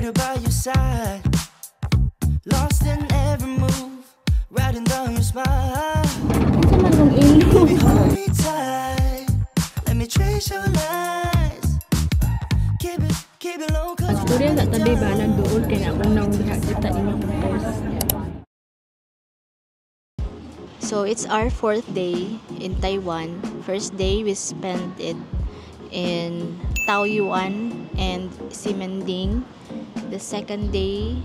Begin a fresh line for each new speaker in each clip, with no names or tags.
here by your side, lost in every move, writing down your smile. Baby, hold me tight, let me trace your lines. Keep it low, cause
Pastorya na tabi ba nagduol kay na akong naong kita inyong post.
So it's our 4th day in Taiwan. First day we spent it in Taoyuan and Ximending. The second day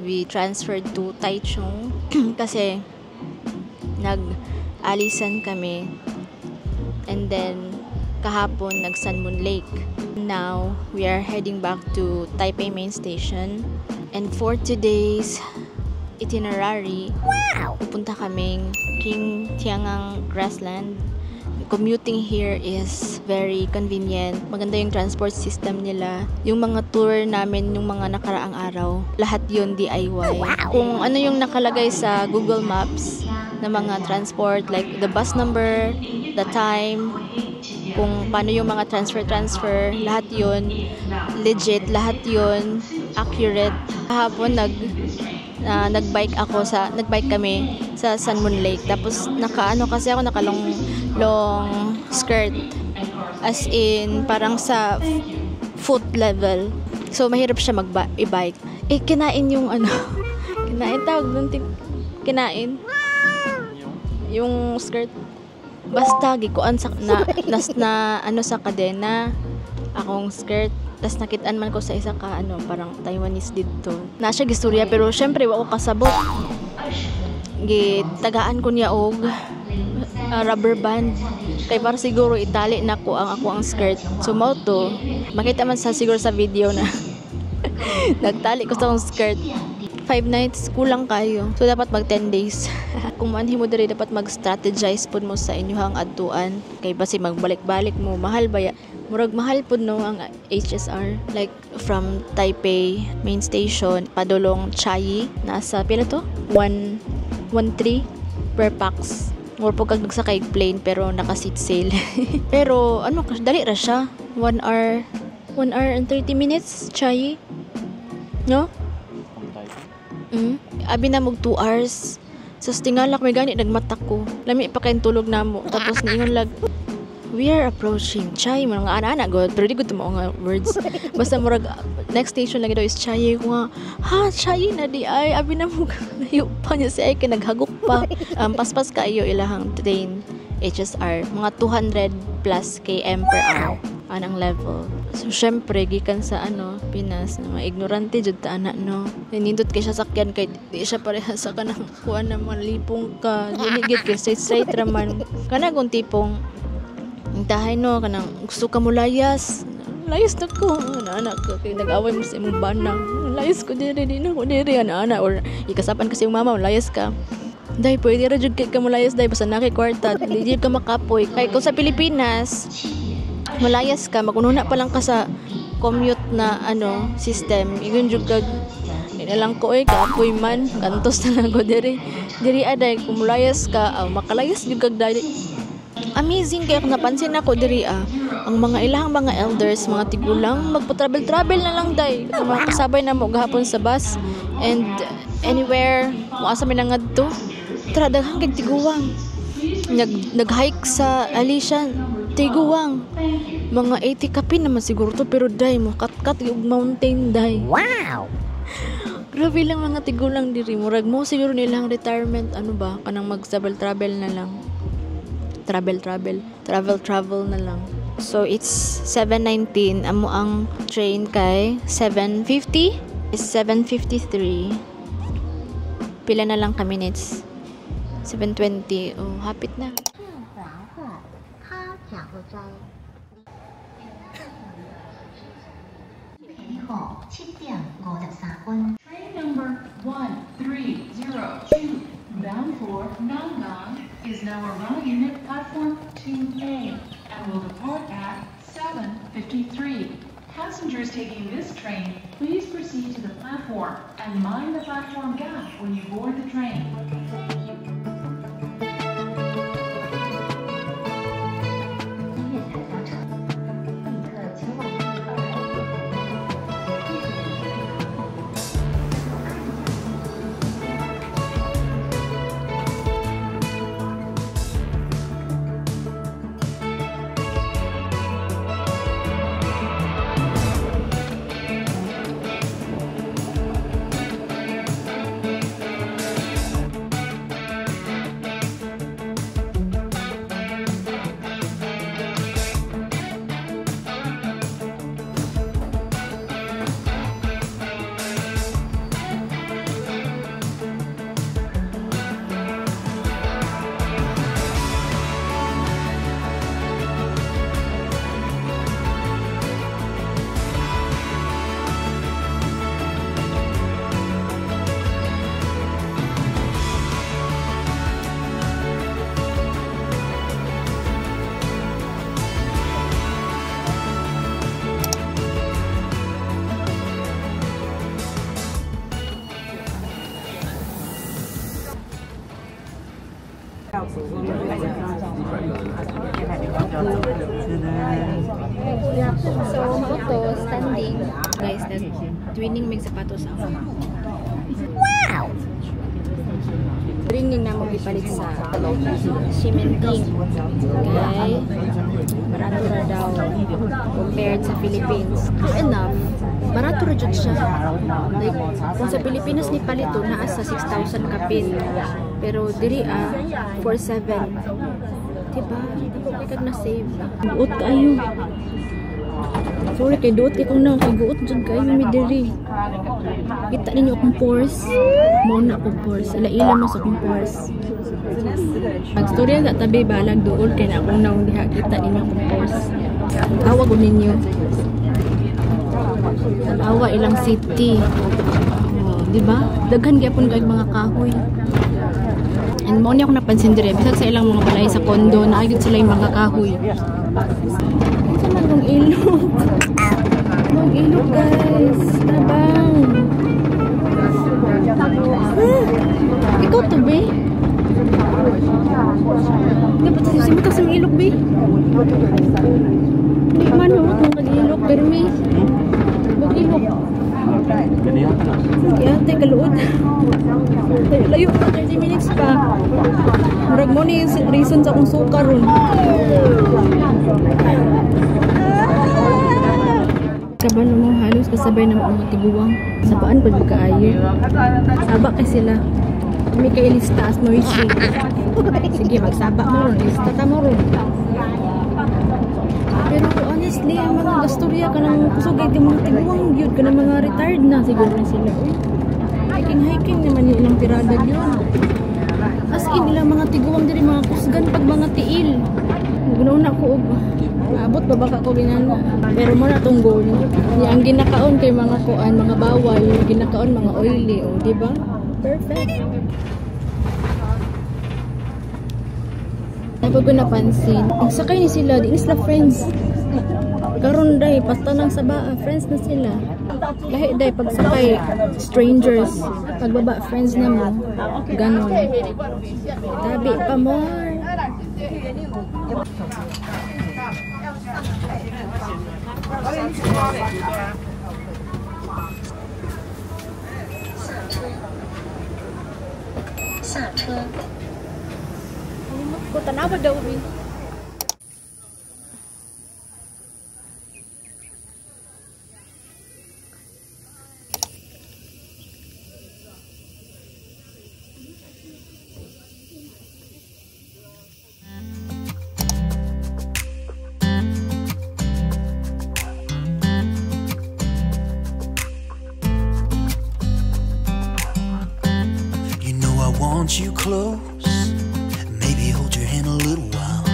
we transferred to Taichung kasi nag-alisan kami. And then kahapon nag-Sunmoon Lake. Now we are heading back to Taipei Main Station. And for today's itinerary, pupunta kaming King Tiangang Grassland. Commuting here is very convenient. Maganda yung transport system nila. Yung mga tour namin, yung mga nakaraang araw, lahat yun DIY. Kung ano yung nakalagay sa Google Maps na mga transport, like the bus number, the time, kung paano yung mga transfer, lahat yun legit, lahat yun accurate. Kahapon nagbike kami sa Sunmoon Lake. Tapos kasi ako long skirt, as in parang sa foot level. So mahirap siya i-bike. Kinain yung kinain tawag doon, kinain yung skirt. Basta gikuan sa sa kadena akong skirt. Tas nakitaan man ko sa isa ka parang Taiwanese dito. Na siya gistorya pero syempre wa ko kasabot. Gitagaan ko niya og rubber band kay para siguro itali na ko ang skirt. So mao to, makita man siguro sa video na nagtali ko sa akong skirt. 5 nights kulang kayo. So dapat mag 10 days. Kung manhi mo diri dapat mag-strategize pud mo sa inyong adtuan kay basi magbalik-balik mo mahal ba ya? Murag mahal pud no ang HSR, like from Taipei Main Station padulong Chiayi nasa pila to 113 per pax. More po kag nagsakay plane pero naka-seat sale. Pero dali ra siya. 1 hour and 30 minutes Chiayi. No? Abi na mog 2 hours. So tingalak may gani nagmatak ko. Lami pa kay tulog namo. Tapos niingon lag we are approaching Chiayi, mga ana-ana god, pero di ko tumo nga words. Basta murag next station lagi daw is Chiayi. Ko nga Chiayi na di ay abi na mo layo pa niya si ay kay naghagok pa. Paspas kaayo ilahang train HSR, mga 200 plus km per hour anang level. So syempre gikan sa Pinas na mga ignorante jud ta ana no. Nindot kay siya sakyan kay di siya pareha sa kanang kuan na malipong ka. Dili gid kay straight raman. Kana kung tipong intahay no kanang gusto ka mo layas na ko anak ko kay nag-away mo sa imong bana. Layas ko diri di na ko diri ana or ikasapan kasi yung mama layas ka. Day pwede ra jud kay ka mo layas day basta naki kwarta di ka makapoy. Kay kung sa Pilipinas malayas ka, magununa pa lang ka sa commute na system. Igun jud kag nilang ko kapoy man, kantos na lang ko diri aday kung mulayas ka, makalayas jud kag dali. Amazing kaya kung napansin ako diri ang mga ilahang mga elders, mga tigulang magpa-travel na lang day. Mga kasabay na mo gahapon sa bus and anywhere mo asa mi nangadto. Tara daghang kay tiguang. Nag-hike sa Alishan, tiguang. Mga 80 kapin naman siguro to pero day mo kat yung mountain day. Wow. Grabe lang mga tigulang diri. Murag mo siguro nilang retirement kanang mag-travel na lang. Travel na lang. So it's 7:19 amo ang train kay 7:50 is 7:53. Pila na lang ka minutes? 7:20. Oh, hapit na.
Train number 1302 bound for Nangang is now arriving at platform 2A and will depart at 7:53. Passengers taking this train, please proceed to the platform and mind the platform gap when you board the train.
So, moto, standing. Guys, twinning may sapatos ako. Wow! Ringing na mo ipalit sa cementing. Okay? Barato na daw compared sa Philippines. True enough, barato na dyan siya. Like, kung sa Pilipinas ni palito, naasa 6,000 kapin. Pero diri 4,700. Diba? Kaya na-save. Buot kayo. Sorry, kay duot kay kung na. Kay buot dyan kayo, may diri. Kita ninyo akong pores. Muna akong pores. Ila-ila mo sa akong pores. Pag-storya sa tabi, balag doon. Kaya na akong naong diha. Kita ninyo akong pores. Tawag ko ninyo. Tanawa ilang city. Oh, diba? Daghan gyapon kay mga kahoy. And mo niya ako napansin dire. Bisag sa ilang mga balay sa kondo, naagid sila yung mga kahoy. Ito man kong ilog. Mong ilog guys. Tabang. Ikaw to be? Dapat sisimot sa ilog be? Hindi man huwag mong kag-ilog. Pero may mag-ilog. Sige ate, kaluod. Layo pa, 30 minutes pa. Murag mo ni reason sa akong suka ron. Kabalo mo, halos kasabay na mga tiguwang. Sabaan pa yung kaayo. Saba kay sila. Kami kay lista as noisy. Sige, magsaba mo ron. Lista ta mo ron. Pero honestly, ang mga gastorya ka ng kusugay di mga tiguang yun. Ka ng mga retired na siguro na sila. Hiking naman yung ilang pirada yun. As in, ilang mga tiguang din mga kusgan pag mga tiil. Gunaw na ko. Abot ba baka ko ginana. Pero mo na itong goal. Ang ginakaon kay mga kuan, mga bawal. Yung ginakaon, mga oily. O, diba? Perfect. Ay, pag ko napansin, nagsakay ni sila, di sila friends. Karon day, pasta nang saba, friends na sila. Lahi day, pagsakay, strangers. Pagbaba, friends na mo. Ganon. Tabi pa more. Ko tanawa daw rin.
Want you close, maybe hold your hand a little while.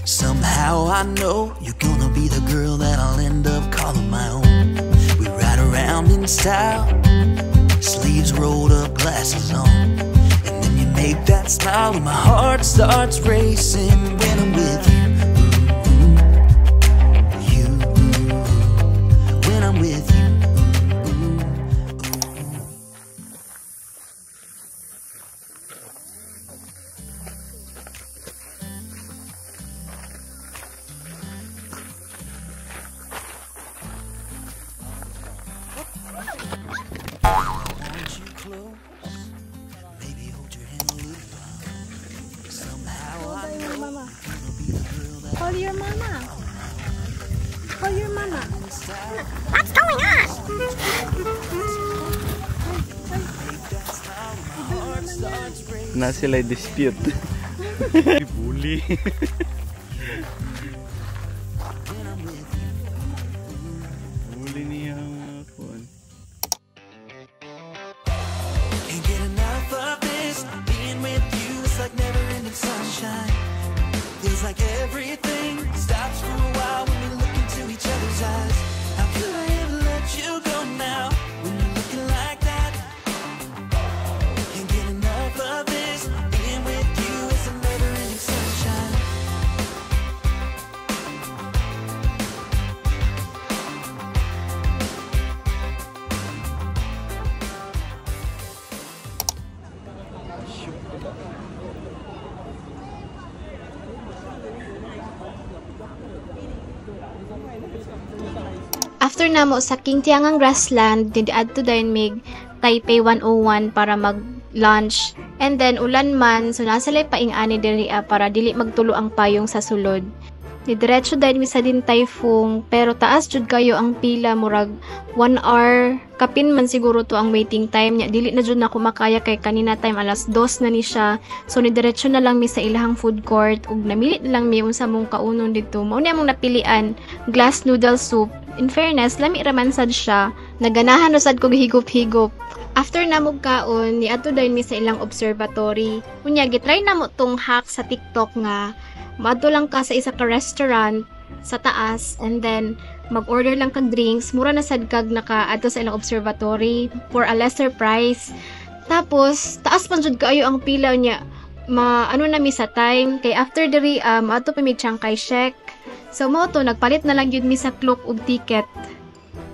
Somehow I know you're gonna be the girl that I'll end up calling my own. We ride around in style, sleeves rolled up, glasses on, and then you make that smile and my heart starts racing when I'm with you. When I'm with you.
Call your mama. Call your mama. What's going on?
Na sila dispute. Bully. Bully niya phone.
Can't get enough of this. Being with you is like never-ending sunshine. Feels like everything stops for a while when we look into each other's eyes. How could I ever let you go now when you're looking like that? Can't get enough of this. Being with you is a never-ending sunshine.
After namo sa Kingtiangang Grassland, diadto dayon mig Taipei 101 para mag-lunch. And then ulan man, so nasalay paing-ani diri para dili magtulo ang payong sa sulod. Diretso dayon mi sa Din Tai Fung, pero taas jud kayo ang pila, murag 1 hour. Kapin man siguro to ang waiting time nya. Dili na jud na ako makaya kay kanina time alas 2 na ni siya. So ni diretso na lang mi sa ilahang food court ug namili na lang mi unsa mong kaunon dito. Mao ni among napilian, glass noodle soup. In fairness, lami raman sad siya. Naganahan ra sad kog higop-higop. After namog kaon, niadto dayon mi sa ilang observatory. Unya gitry namo tong hack sa TikTok nga maadto lang ka sa isa ka restaurant sa taas and then mag-order lang kag drinks, mura na sad kag naka-adto sa ilang observatory for a lesser price. Tapos taas man jud kaayo ang pila niya. Ano na mi sa time kay after diri maadto pa mi Chiang Kai-shek. So mo to nagpalit na lang yun mi sa cloak ug ticket.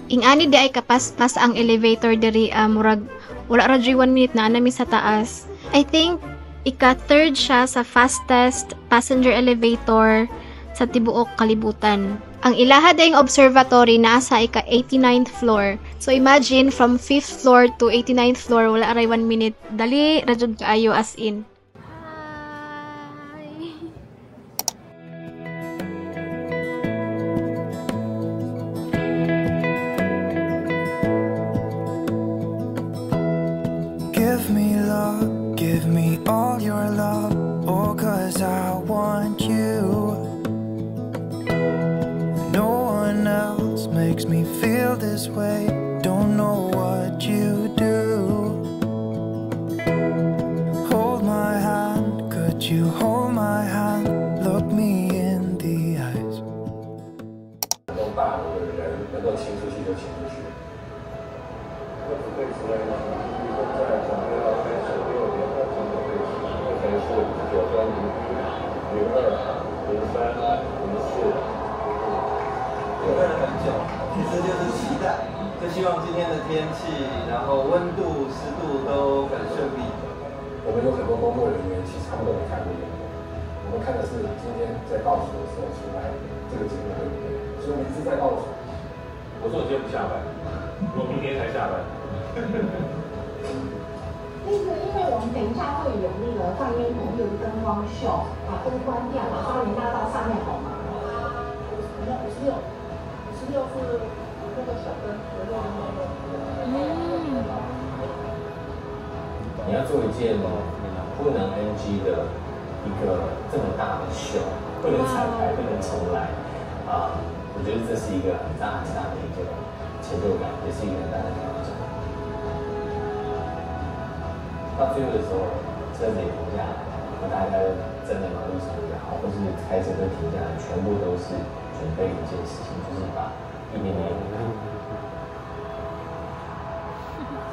Ingani di ay kapaspas ang elevator diri murag wala ra 1 minute na anami sa taas. I think ika-third siya sa fastest passenger elevator sa tibuok kalibutan. Ang ilaha daing observatory naa sa ika-89th floor. So imagine from 5th floor to 89th floor wala ra 1 minute. Dali ra jud kaayo as in.
Give me all your love, oh, 'cause I want you. No one else makes me feel this way. Don't know what you do. Hold my hand, could you hold my hand? Look me in the eyes.
用大陆的人能够请出去就请出去。我只对此类呢，在准备要开始6点的中国队时，目前是59分02、03、04。准备了很久，其实就是期待，就希望今天的天气，然后温度、湿度都很顺利。我们有很多工作人员，其实他们都没看过眼睛，我们看的是今天在倒数的时候出来这个节目对不对？所以我们一直在倒数。我说我今天不下班，我明天才下班。
因为我们等一下会有那个放烟火，会有灯光秀，把灯关掉，把花园拉到上面好吗？56是那个小灯，
你要做一件不能 NG 的一个这么大的秀，不能彩排，不能重来我觉得这是一个很大很大的一个成就感，也是一个很大的挑战。到最后的时候，车子也停下来，大家站在马路上也好，或是开车都停下来，全部都是准备一件事情，就是把一点点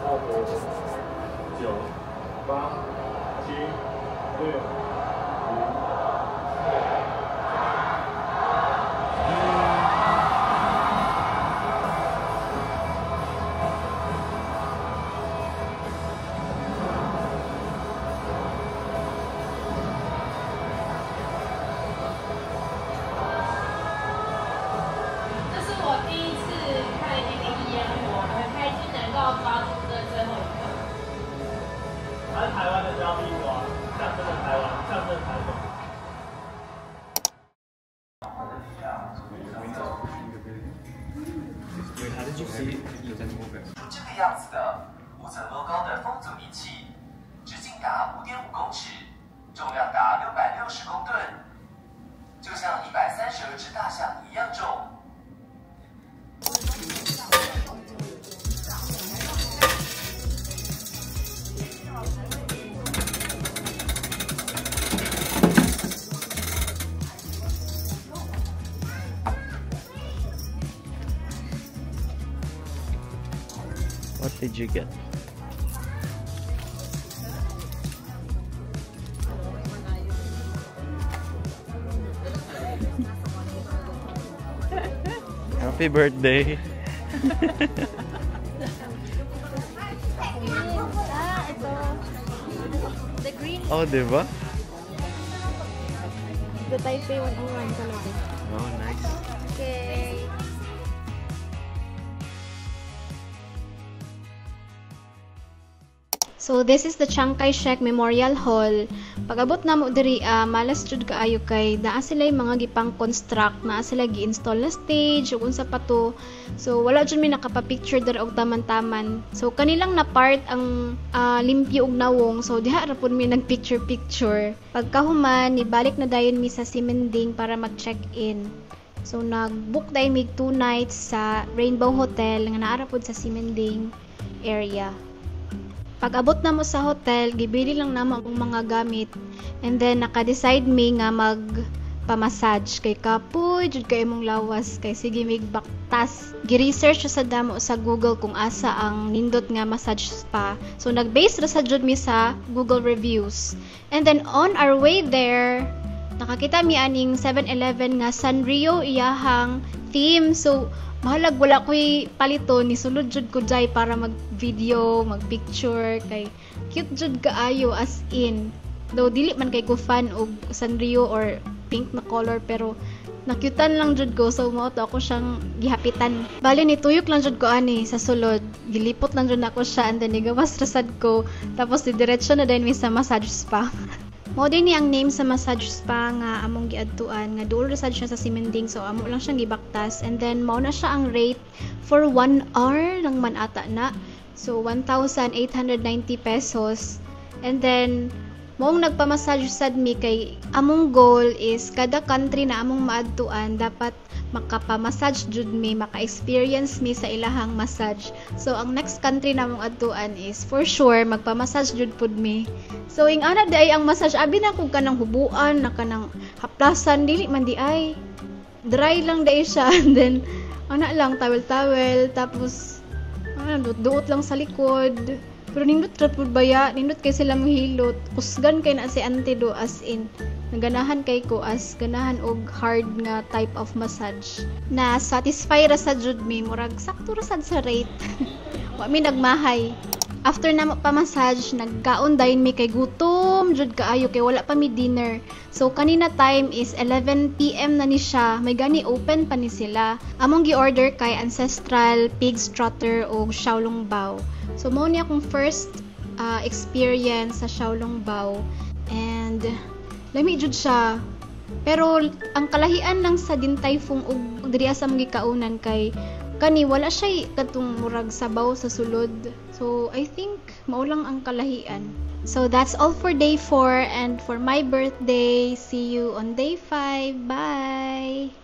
9、8、7、6、台湾的交替国，象征着台湾，象征台湾。
这个样子的5层楼高的风阻仪器，直径达5.5公尺，重量达660公吨，就像132只大象一样重。
What did you get? Happy birthday!
The green.
Oh, diba?
The Taipei 101 sa loob.
Oh, nice.
Okay.
So this is the Chiang Kai-shek Memorial Hall. Pag-abot na mo diri, malas jud kaayo kay naa sila yung mga gipang construct, naa sila gi-install na stage ug unsa pa to. So wala jud mi nakapa-picture der og taman-taman. So kanilang na part ang limpyo ug nawong. So diha ra pud mi nag-picture. Pagkahuman ibalik na dayon mi sa Simending para mag-check-in. So nag-book dayon mi 2 nights sa Rainbow Hotel nga naa ra pud sa Simending area. Pag-abot na mo sa hotel, gibili lang namo ang mga gamit. And then, naka-decide mi nga mag-pamassage. Kay kapoy, jud kay imong lawas. Kay sige mig baktas. Gi-research sa damo sa Google kung asa ang nindot nga massage spa. So, nag-base ra sa jud mi sa Google reviews. And then, on our way there, nakakita mi aning 7-Eleven nga Sanrio iyahang theme. So, mahalag wala ko'y palito ni sulod jud ko jay para mag-video, mag-picture kay cute jud kaayo as in. Though dili man kay ko fan og Sanrio or pink na color pero nakyutan lang jud ko so mo to ako siyang gihapitan. Bali ni tuyok lang jud ko ani sa sulod. Gilipot lang jud nako siya and then igawas rasad ko tapos diretso na din mi sa massage spa. Mao din ni ang name sa massage spa nga among giadtuan nga duol ra sad siya sa Simending so amo lang siyang gibaktas and then mao na siya ang rate for 1 hour lang man ata na. So 1,890 pesos. And then moong nagpamassage sad mi kay among goal is kada country na among maadtuan dapat makapamassage jud mi, maka-experience mi sa ilahang massage. So ang next country na among adtuan is for sure magpamassage jud pud mi. So ing ana di ay ang massage abi na kung kanang hubuan na kanang haplasan dili man di ay dry lang dai siya and then ana lang towel tapos duot lang sa likod. Pero nindot ra pud baya, nindot kay sila mohilot. Kusgan kay na si auntie do as in naganahan kay ko as ganahan og hard nga type of massage. Na satisfy ra sa jud mi, murag sakto ra sad sa rate. Wa mi nagmahay. After na pa-massage, nagkaon dayon mi kay gutom jud kaayo kay wala pa mi dinner. So kanina time is 11 PM na ni siya. May gani open pa ni sila. Among gi-order kay ancestral pig trotter o xiaolongbao. So mo ni akong first experience sa xiaolongbao and lami jud siya. Pero ang kalahian lang sa Din Tai Fung ug diri sa mga kaunan kay kani wala siya katong murag sabaw sa sulod. So I think mao lang ang kalahian. So that's all for day 4 and for my birthday. See you on day 5. Bye.